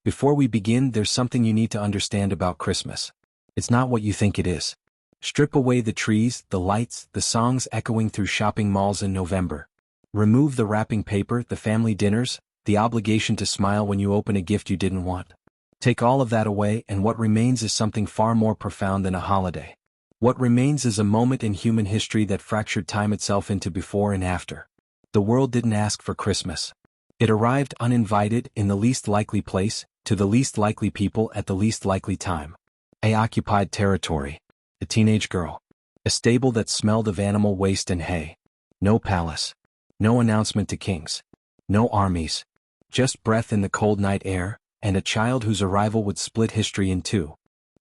Before we begin, there's something you need to understand about Christmas. It's not what you think it is. Strip away the trees, the lights, the songs echoing through shopping malls in November. Remove the wrapping paper, the family dinners, the obligation to smile when you open a gift you didn't want. Take all of that away, and what remains is something far more profound than a holiday. What remains is a moment in human history that fractured time itself into before and after. The world didn't ask for Christmas. It arrived uninvited, in the least likely place, to the least likely people at the least likely time. A occupied territory. A teenage girl. A stable that smelled of animal waste and hay. No palace. No announcement to kings. No armies. Just breath in the cold night air, and a child whose arrival would split history in two.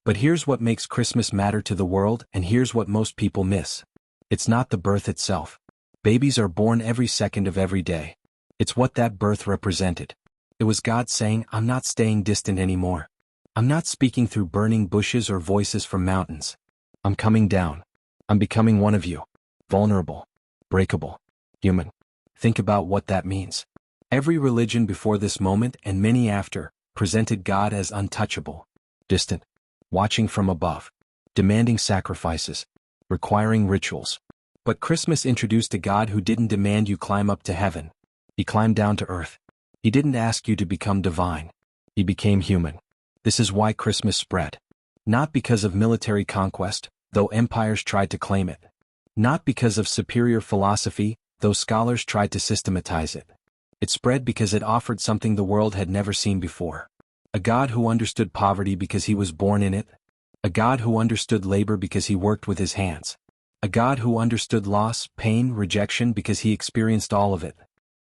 But here's what makes Christmas matter to the world, and here's what most people miss. It's not the birth itself. Babies are born every second of every day. It's what that birth represented. It was God saying, I'm not staying distant anymore. I'm not speaking through burning bushes or voices from mountains. I'm coming down. I'm becoming one of you. Vulnerable. Breakable. Human. Think about what that means. Every religion before this moment, and many after, presented God as untouchable. Distant. Watching from above. Demanding sacrifices. Requiring rituals. But Christmas introduced a God who didn't demand you climb up to heaven. He climbed down to earth. He didn't ask you to become divine. He became human. This is why Christmas spread. Not because of military conquest, though empires tried to claim it. Not because of superior philosophy, though scholars tried to systematize it. It spread because it offered something the world had never seen before. A God who understood poverty because he was born in it. A God who understood labor because he worked with his hands. A God who understood loss, pain, rejection because he experienced all of it.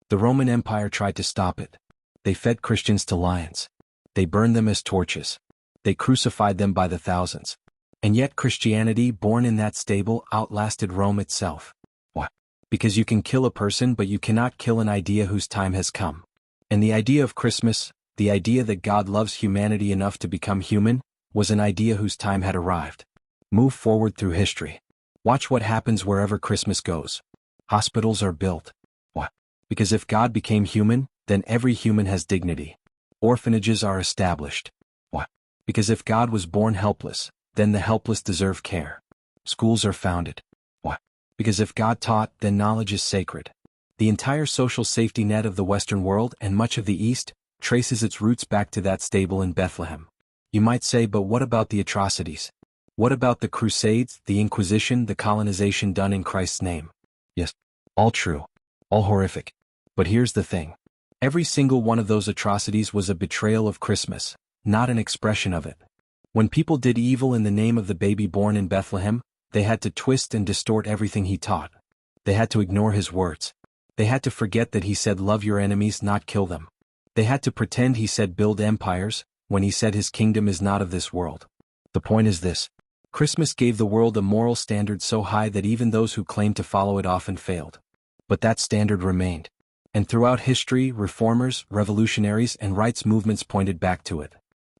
The Roman Empire tried to stop it. They fed Christians to lions. They burned them as torches. They crucified them by the thousands. And yet Christianity, born in that stable, outlasted Rome itself. Why? Because you can kill a person, but you cannot kill an idea whose time has come. And the idea of Christmas, the idea that God loves humanity enough to become human, was an idea whose time had arrived. Move forward through history. Watch what happens wherever Christmas goes. Hospitals are built. Why? Because if God became human, then every human has dignity. Orphanages are established. Why? Because if God was born helpless, then the helpless deserve care. Schools are founded. Why? Because if God taught, then knowledge is sacred. The entire social safety net of the Western world and much of the East traces its roots back to that stable in Bethlehem. You might say, but what about the atrocities? What about the Crusades, the Inquisition, the colonization done in Christ's name? Yes, all true. All horrific. But here's the thing. Every single one of those atrocities was a betrayal of Christmas, not an expression of it. When people did evil in the name of the baby born in Bethlehem, they had to twist and distort everything he taught. They had to ignore his words. They had to forget that he said love your enemies, not kill them. They had to pretend he said build empires, when he said his kingdom is not of this world. The point is this. Christmas gave the world a moral standard so high that even those who claimed to follow it often failed. But that standard remained. And throughout history, reformers, revolutionaries, and rights movements pointed back to it.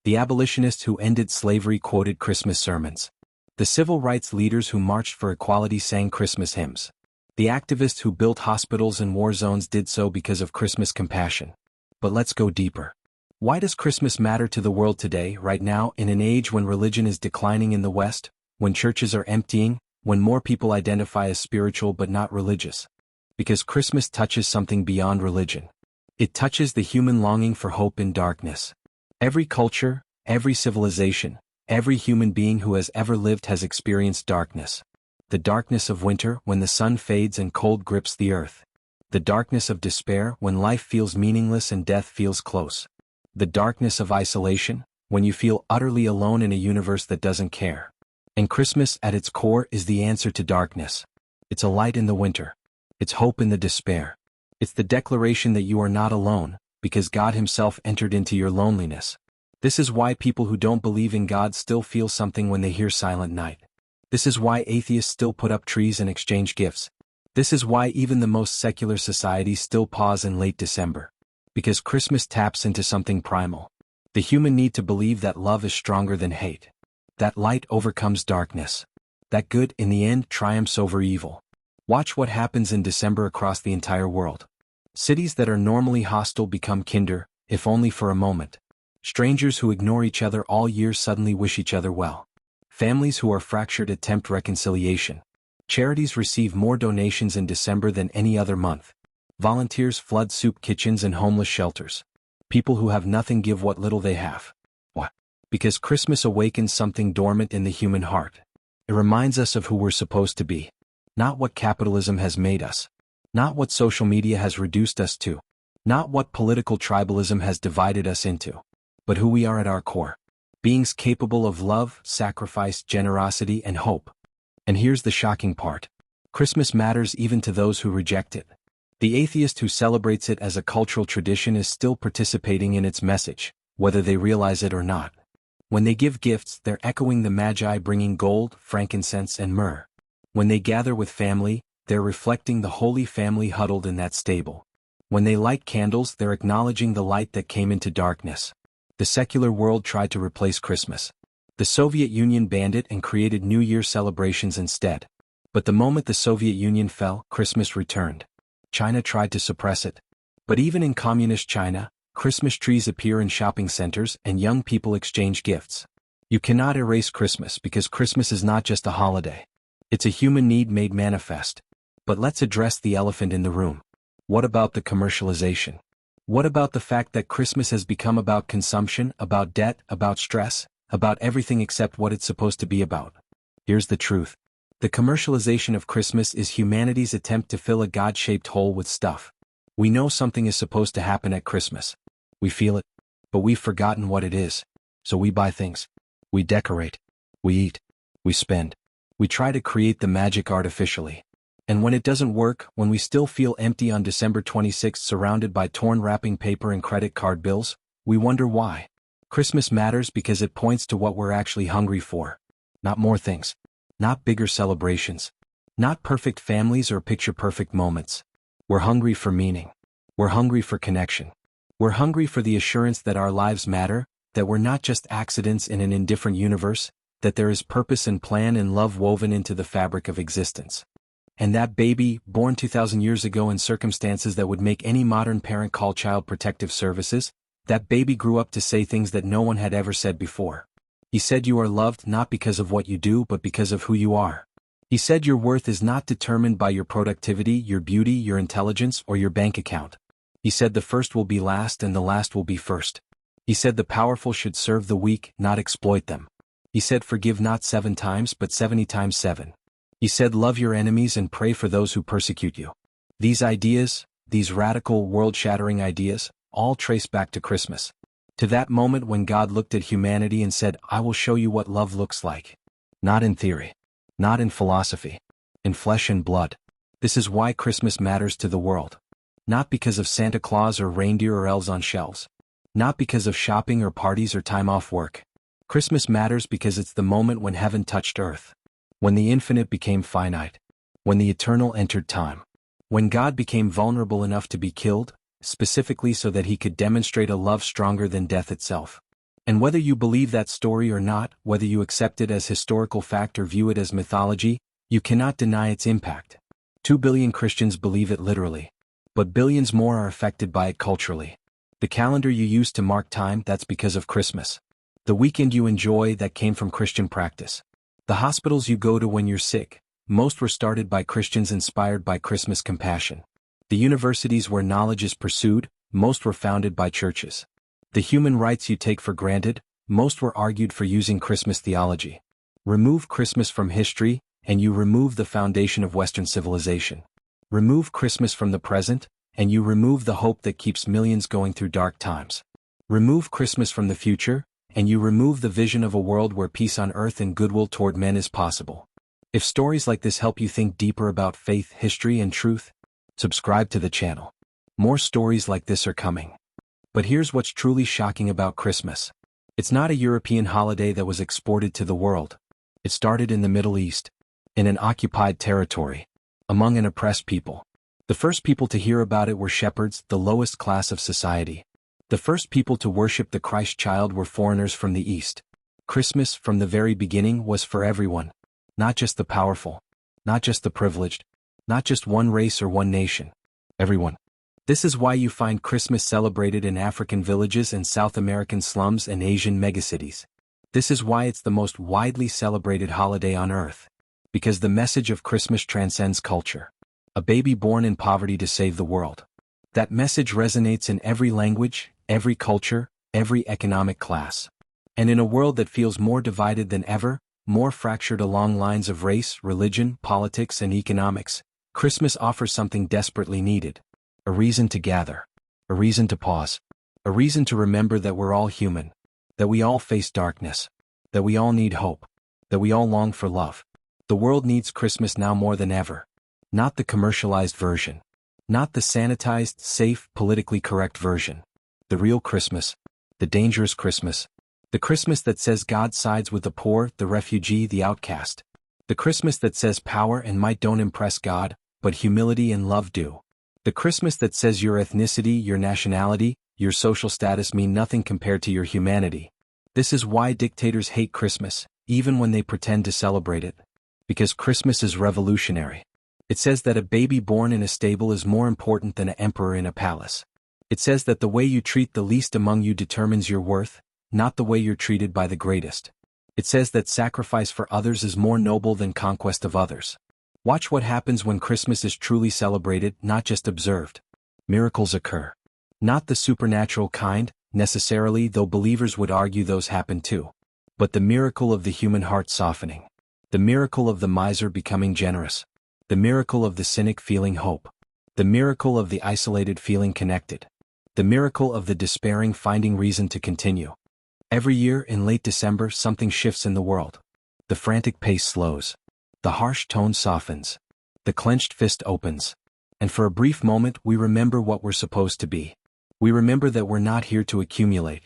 The abolitionists who ended slavery quoted Christmas sermons. The civil rights leaders who marched for equality sang Christmas hymns. The activists who built hospitals and war zones did so because of Christmas compassion. But let's go deeper. Why does Christmas matter to the world today, right now, in an age when religion is declining in the West, when churches are emptying, when more people identify as spiritual but not religious? Because Christmas touches something beyond religion. It touches the human longing for hope in darkness. Every culture, every civilization, every human being who has ever lived has experienced darkness. The darkness of winter when the sun fades and cold grips the earth. The darkness of despair when life feels meaningless and death feels close. The darkness of isolation when you feel utterly alone in a universe that doesn't care. And Christmas at its core is the answer to darkness. It's a light in the winter. It's hope in the despair. It's the declaration that you are not alone, because God Himself entered into your loneliness. This is why people who don't believe in God still feel something when they hear Silent Night. This is why atheists still put up trees and exchange gifts. This is why even the most secular societies still pause in late December. Because Christmas taps into something primal. The human need to believe that love is stronger than hate. That light overcomes darkness. That good, in the end, triumphs over evil. Watch what happens in December across the entire world. Cities that are normally hostile become kinder, if only for a moment. Strangers who ignore each other all year suddenly wish each other well. Families who are fractured attempt reconciliation. Charities receive more donations in December than any other month. Volunteers flood soup kitchens and homeless shelters. People who have nothing give what little they have. Why? Because Christmas awakens something dormant in the human heart. It reminds us of who we're supposed to be. Not what capitalism has made us. Not what social media has reduced us to. Not what political tribalism has divided us into. But who we are at our core. Beings capable of love, sacrifice, generosity, and hope. And here's the shocking part. Christmas matters even to those who reject it. The atheist who celebrates it as a cultural tradition is still participating in its message, whether they realize it or not. When they give gifts, they're echoing the Magi bringing gold, frankincense, and myrrh. When they gather with family, they're reflecting the Holy Family huddled in that stable. When they light candles, they're acknowledging the light that came into darkness. The secular world tried to replace Christmas. The Soviet Union banned it and created New Year celebrations instead. But the moment the Soviet Union fell, Christmas returned. China tried to suppress it. But even in communist China, Christmas trees appear in shopping centers and young people exchange gifts. You cannot erase Christmas because Christmas is not just a holiday. It's a human need made manifest. But let's address the elephant in the room. What about the commercialization? What about the fact that Christmas has become about consumption, about debt, about stress, about everything except what it's supposed to be about? Here's the truth. The commercialization of Christmas is humanity's attempt to fill a God-shaped hole with stuff. We know something is supposed to happen at Christmas. We feel it, but we've forgotten what it is. So we buy things. We decorate. We eat. We spend. We try to create the magic artificially. And when it doesn't work, when we still feel empty on December 26th surrounded by torn wrapping paper and credit card bills, we wonder why. Christmas matters because it points to what we're actually hungry for. Not more things. Not bigger celebrations. Not perfect families or picture-perfect moments. We're hungry for meaning. We're hungry for connection. We're hungry for the assurance that our lives matter, that we're not just accidents in an indifferent universe, that there is purpose and plan and love woven into the fabric of existence. And that baby, born 2,000 years ago in circumstances that would make any modern parent call Child Protective Services, that baby grew up to say things that no one had ever said before. He said you are loved not because of what you do but because of who you are. He said your worth is not determined by your productivity, your beauty, your intelligence, or your bank account. He said the first will be last and the last will be first. He said the powerful should serve the weak, not exploit them. He said forgive not 7 times but 70 times 7. He said love your enemies and pray for those who persecute you. These ideas, these radical, world-shattering ideas, all trace back to Christmas. To that moment when God looked at humanity and said, I will show you what love looks like. Not in theory. Not in philosophy. In flesh and blood. This is why Christmas matters to the world. Not because of Santa Claus or reindeer or elves on shelves. Not because of shopping or parties or time off work. Christmas matters because it's the moment when heaven touched earth. When the infinite became finite. When the eternal entered time. When God became vulnerable enough to be killed, specifically so that he could demonstrate a love stronger than death itself. And whether you believe that story or not, whether you accept it as historical fact or view it as mythology, you cannot deny its impact. 2 billion Christians believe it literally. But billions more are affected by it culturally. The calendar you use to mark time, that's because of Christmas. The weekend you enjoy, that came from Christian practice. The hospitals you go to when you're sick, most were started by Christians inspired by Christmas compassion. The universities where knowledge is pursued, most were founded by churches. The human rights you take for granted, most were argued for using Christmas theology. Remove Christmas from history, and you remove the foundation of Western civilization. Remove Christmas from the present, and you remove the hope that keeps millions going through dark times. Remove Christmas from the future, and you remove the vision of a world where peace on earth and goodwill toward men is possible. If stories like this help you think deeper about faith, history, and truth, subscribe to the channel. More stories like this are coming. But here's what's truly shocking about Christmas. It's not a European holiday that was exported to the world. It started in the Middle East, in an occupied territory, among an oppressed people. The first people to hear about it were shepherds, the lowest class of society. The first people to worship the Christ child were foreigners from the East. Christmas, from the very beginning, was for everyone. Not just the powerful. Not just the privileged. Not just one race or one nation. Everyone. This is why you find Christmas celebrated in African villages and South American slums and Asian megacities. This is why it's the most widely celebrated holiday on Earth. Because the message of Christmas transcends culture. A baby born in poverty to save the world. That message resonates in every language, every culture, every economic class. And in a world that feels more divided than ever, more fractured along lines of race, religion, politics, and economics, Christmas offers something desperately needed. A reason to gather. A reason to pause. A reason to remember that we're all human. That we all face darkness. That we all need hope. That we all long for love. The world needs Christmas now more than ever. Not the commercialized version. Not the sanitized, safe, politically correct version. The real Christmas. The dangerous Christmas. The Christmas that says God sides with the poor, the refugee, the outcast. The Christmas that says power and might don't impress God, but humility and love do. The Christmas that says your ethnicity, your nationality, your social status mean nothing compared to your humanity. This is why dictators hate Christmas, even when they pretend to celebrate it. Because Christmas is revolutionary. It says that a baby born in a stable is more important than an emperor in a palace. It says that the way you treat the least among you determines your worth, not the way you're treated by the greatest. It says that sacrifice for others is more noble than conquest of others. Watch what happens when Christmas is truly celebrated, not just observed. Miracles occur. Not the supernatural kind, necessarily, though believers would argue those happen too. But the miracle of the human heart softening. The miracle of the miser becoming generous. The miracle of the cynic feeling hope. The miracle of the isolated feeling connected. The miracle of the despairing finding reason to continue. Every year in late December something shifts in the world. The frantic pace slows. The harsh tone softens. The clenched fist opens. And for a brief moment we remember what we're supposed to be. We remember that we're not here to accumulate.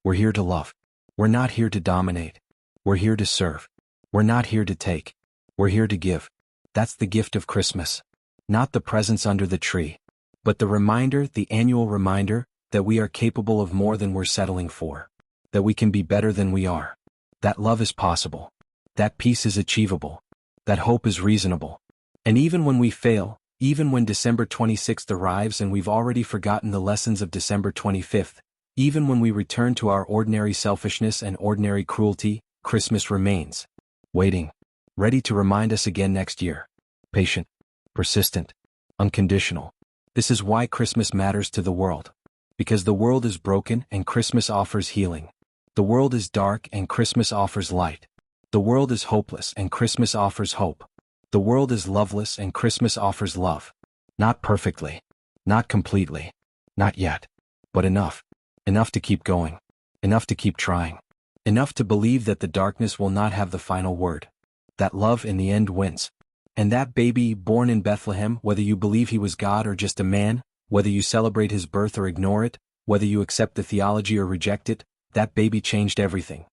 We're here to love. We're not here to dominate. We're here to serve. We're not here to take. We're here to give. That's the gift of Christmas. Not the presents under the tree. But the reminder, the annual reminder, that we are capable of more than we're settling for. That we can be better than we are. That love is possible. That peace is achievable. That hope is reasonable. And even when we fail, even when December 26th arrives and we've already forgotten the lessons of December 25th, even when we return to our ordinary selfishness and ordinary cruelty, Christmas remains. Waiting. Ready to remind us again next year. Patient. Persistent. Unconditional. This is why Christmas matters to the world. Because the world is broken and Christmas offers healing. The world is dark and Christmas offers light. The world is hopeless and Christmas offers hope. The world is loveless and Christmas offers love. Not perfectly. Not completely. Not yet. But enough. Enough to keep going. Enough to keep trying. Enough to believe that the darkness will not have the final word. That love in the end wins. And that baby born in Bethlehem, whether you believe he was God or just a man, whether you celebrate his birth or ignore it, whether you accept the theology or reject it, that baby changed everything.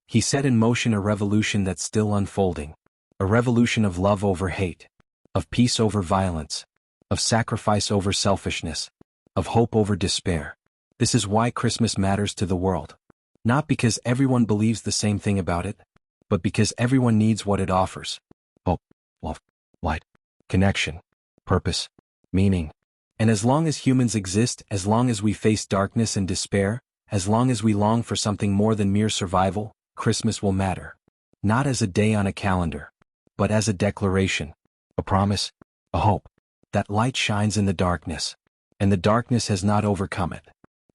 He set in motion a revolution that's still unfolding. A revolution of love over hate. Of peace over violence. Of sacrifice over selfishness. Of hope over despair. This is why Christmas matters to the world. Not because everyone believes the same thing about it, but because everyone needs what it offers. Hope, love, light, connection, purpose, meaning. And as long as humans exist, as long as we face darkness and despair, as long as we long for something more than mere survival, Christmas will matter. Not as a day on a calendar, but as a declaration, a promise, a hope. That light shines in the darkness, and the darkness has not overcome it,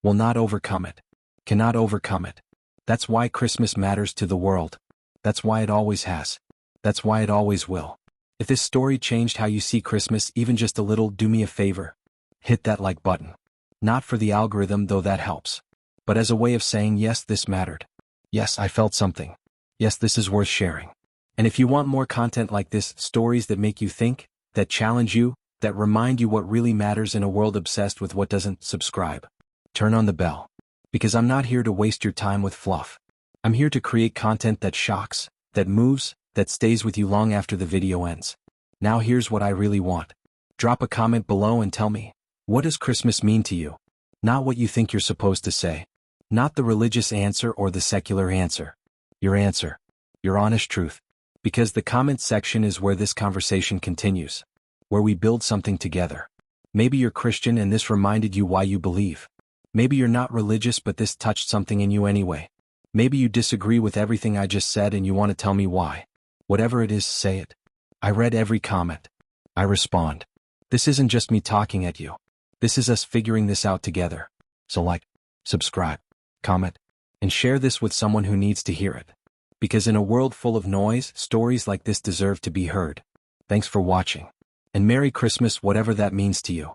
will not overcome it, cannot overcome it. That's why Christmas matters to the world. That's why it always has. That's why it always will. If this story changed how you see Christmas even just a little, do me a favor. Hit that like button. Not for the algorithm, though that helps. But as a way of saying, yes, this mattered. Yes, I felt something. Yes, this is worth sharing. And if you want more content like this, stories that make you think, that challenge you, that remind you what really matters in a world obsessed with what doesn't, subscribe. Turn on the bell. Because I'm not here to waste your time with fluff. I'm here to create content that shocks, that moves, that stays with you long after the video ends. Now here's what I really want. Drop a comment below and tell me, what does Christmas mean to you? Not what you think you're supposed to say. Not the religious answer or the secular answer. Your answer. Your honest truth. Because the comment section is where this conversation continues. Where we build something together. Maybe you're Christian and this reminded you why you believe. Maybe you're not religious but this touched something in you anyway. Maybe you disagree with everything I just said and you want to tell me why. Whatever it is, say it. I read every comment. I respond. This isn't just me talking at you. This is us figuring this out together. So like, subscribe, comment, and share this with someone who needs to hear it. Because in a world full of noise, stories like this deserve to be heard. Thanks for watching. And Merry Christmas, whatever that means to you.